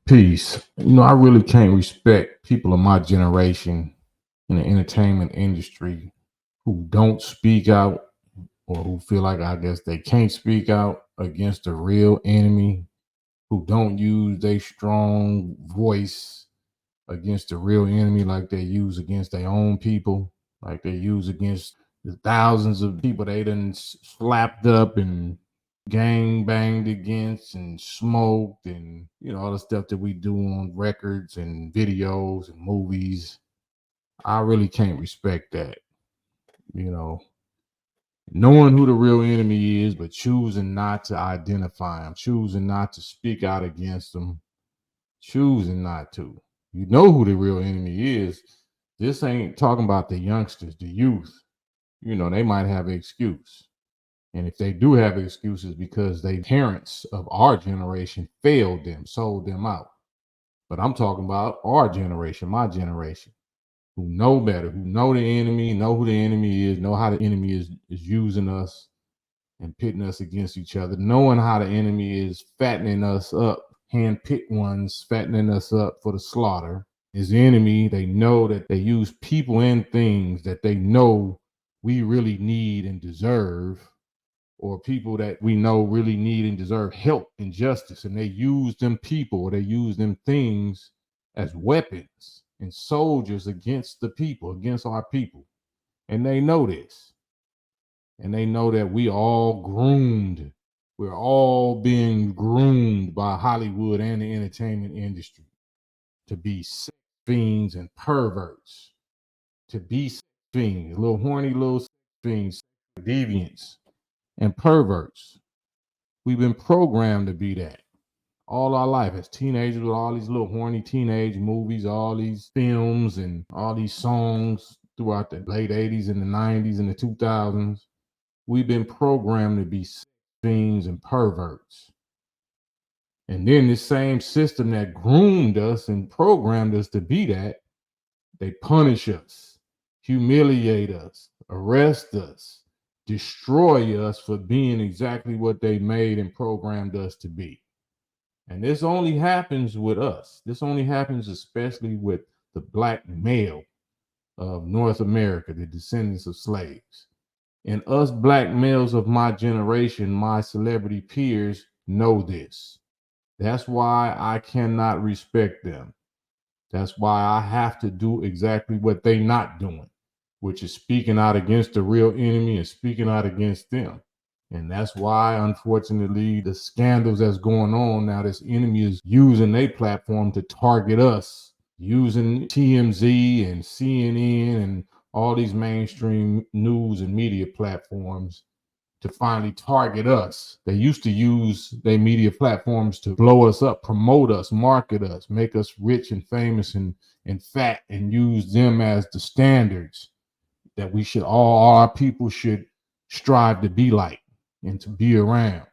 Peace. I really can't respect people of my generation in the entertainment industry who don't speak out or who feel like I guess they can't speak out against the real enemy, who don't use their strong voice against the real enemy like they use against their own people, like they use against the thousands of people they done slapped up and gang banged against and smoked and all the stuff that we do on records and videos and movies. I really can't respect that. You know, knowing who the real enemy is, but choosing not to identify them, choosing not to speak out against them, choosing not to. You know who the real enemy is. This ain't talking about the youngsters, the youth. They might have an excuse. And if they do have excuses because they parents of our generation failed them, sold them out. But I'm talking about our generation, my generation, who know better, who know the enemy, know who the enemy is, know how the enemy is using us and pitting us against each other, knowing how the enemy is fattening us up, hand-picked ones fattening us up for the slaughter. Is the enemy. They know that they use people and things that they know we really need and deserve, or people that we know really need and deserve help and justice. And they use them people or they use them things as weapons and soldiers against the people, against our people. And they know this. And they know that we all groomed. We're all being groomed by Hollywood and the entertainment industry to be sex fiends and perverts, to be sex fiends, little horny little sex fiends, deviants, and perverts. We've been programmed to be that all our life as teenagers with all these little horny teenage movies, all these films, and all these songs throughout the late 80s and the 90s and the 2000s. We've been programmed to be fiends and perverts. And then this same system that groomed us and programmed us to be that, they punish us, humiliate us, arrest us, destroy us for being exactly what they made and programmed us to be. And this only happens with us. This only happens especially with the black male of North America, the descendants of slaves. And us black males of my generation, my celebrity peers, know this. That's why I cannot respect them. That's why I have to do exactly what they not doing, which is speaking out against the real enemy and speaking out against them. And that's why, unfortunately, the scandals that's going on now, this enemy is using their platform to target us, using TMZ and CNN and all these mainstream news and media platforms to finally target us. They used to use their media platforms to blow us up, promote us, market us, make us rich and famous and fat, and use them as the standards that we should all our people should strive to be like and to be around.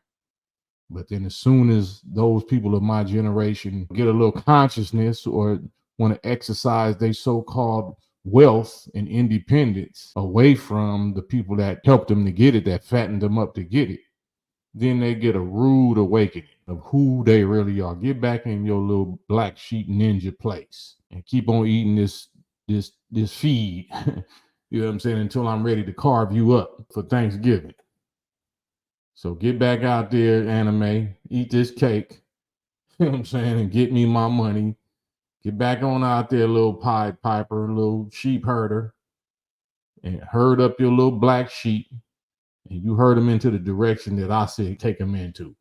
But then as soon as those people of my generation get a little consciousness or want to exercise their so-called wealth and independence away from the people that helped them to get it, that fattened them up to get it, then they get a rude awakening of who they really are. Get back in your little black sheep ninja place and keep on eating this feed. You know what I'm saying? Until I'm ready to carve you up for Thanksgiving. So get back out there, anime, eat this cake, you know what I'm saying, and get me my money. Get back on out there, little Pied Piper, little sheep herder, and herd up your little black sheep, and you herd them into the direction that I said take them into.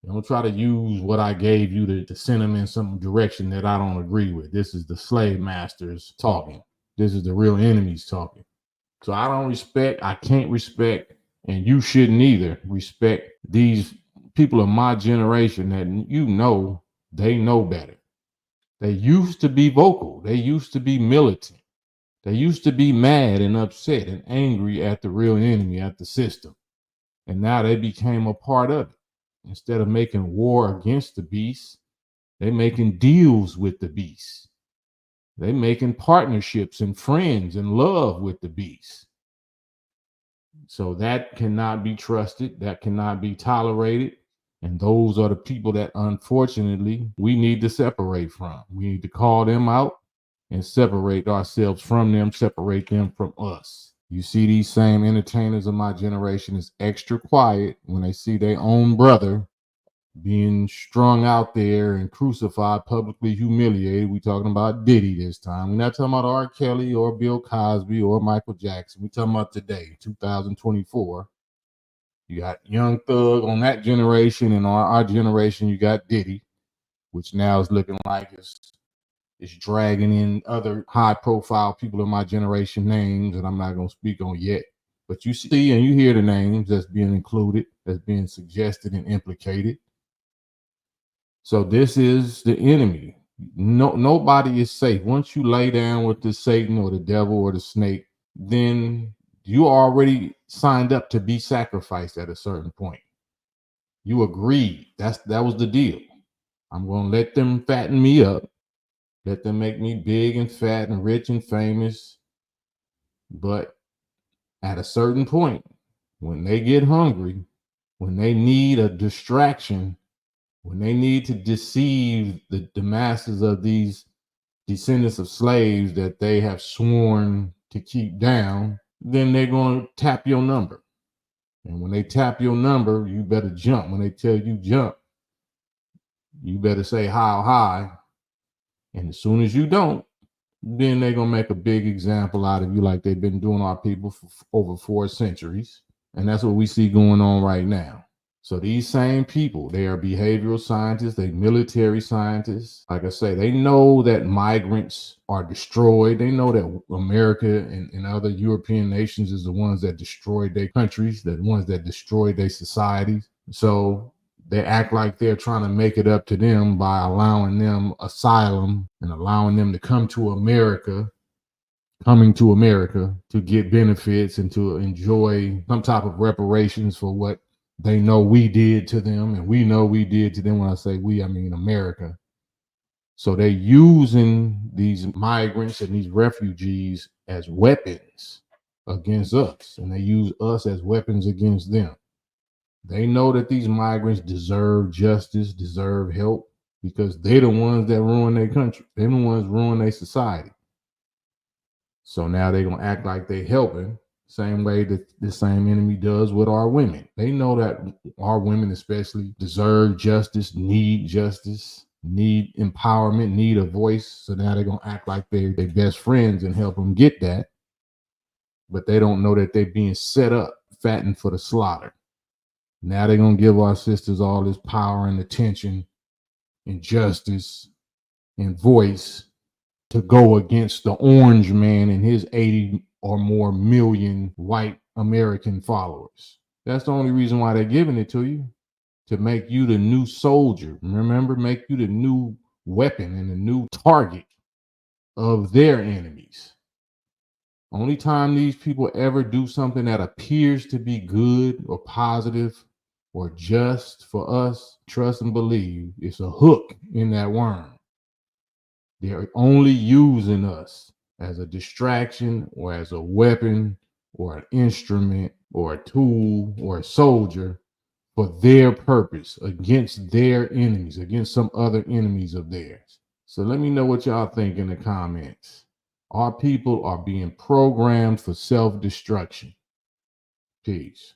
Don't try to use what I gave you to send them in some direction that I don't agree with. This is the slave masters talking. This is the real enemies talking. So I can't respect, and you shouldn't either respect these people of my generation that they know better. They used to be vocal. They used to be militant. They used to be mad and upset and angry at the real enemy, at the system. And now they became a part of it. Instead of making war against the beast, they making deals with the beast. They making partnerships and friends and love with the beast. So that cannot be trusted. That cannot be tolerated. And those are the people that unfortunately we need to separate from. We need to call them out and separate ourselves from them, separate them from us. You see these same entertainers of my generation is extra quiet when they see their own brother being strung out there and crucified, publicly humiliated. We talking about Diddy this time. We're not talking about R. Kelly or Bill Cosby or Michael Jackson. We talking about today, 2024. You got Young Thug on that generation, and on our generation, you got Diddy, which now is looking like it's dragging in other high-profile people in my generation names that I'm not going to speak on yet. But you see and you hear the names that's being included, that's being suggested and implicated. So this is the enemy. Nobody is safe. Once you lay down with the Satan or the devil or the snake, then you already signed up to be sacrificed at a certain point. You agreed. That was the deal. I'm going to let them fatten me up. Let them make me big and fat and rich and famous. But at a certain point, when they get hungry, when they need a distraction, when they need to deceive the masses of these descendants of slaves that they have sworn to keep down, then they're going to tap your number. And when they tap your number, you better jump. When they tell you jump, you better say how high. And as soon as you don't, then they're going to make a big example out of you like they've been doing our people for over 4 centuries. And that's what we see going on right now. So these same people, they are behavioral scientists, they military scientists. Like I say, they know that migrants are destroyed. They know that America and other European nations is the ones that destroyed their countries, the ones that destroyed their societies. So they act like they're trying to make it up to them by allowing them asylum and allowing them to come to America, coming to America to get benefits and to enjoy some type of reparations for what they know we did to them, and we know we did to them. When I say we, I mean America. So they're using these migrants and these refugees as weapons against us, and they use us as weapons against them. They know that these migrants deserve justice, deserve help, because they're the ones that ruin their country. They're the ones ruin their society. So now they're going to act like they're helping, same way that the same enemy does with our women. They know that our women especially deserve justice, need empowerment, need a voice. So now they're going to act like they're their best friends and help them get that. But they don't know that they're being set up, fattened for the slaughter. Now they're going to give our sisters all this power and attention and justice and voice to go against the orange man and his 80 or more million white American followers. That's the only reason why they're giving it to you, to make you the new soldier. Remember, make you the new weapon and the new target of their enemies. Only time these people ever do something that appears to be good or positive or just for us, trust and believe, it's a hook in that worm. They're only using us as a distraction or as a weapon or an instrument or a tool or a soldier for their purpose against their enemies, against some other enemies of theirs. So let me know what y'all think in the comments. Our people are being programmed for self-destruction. Peace.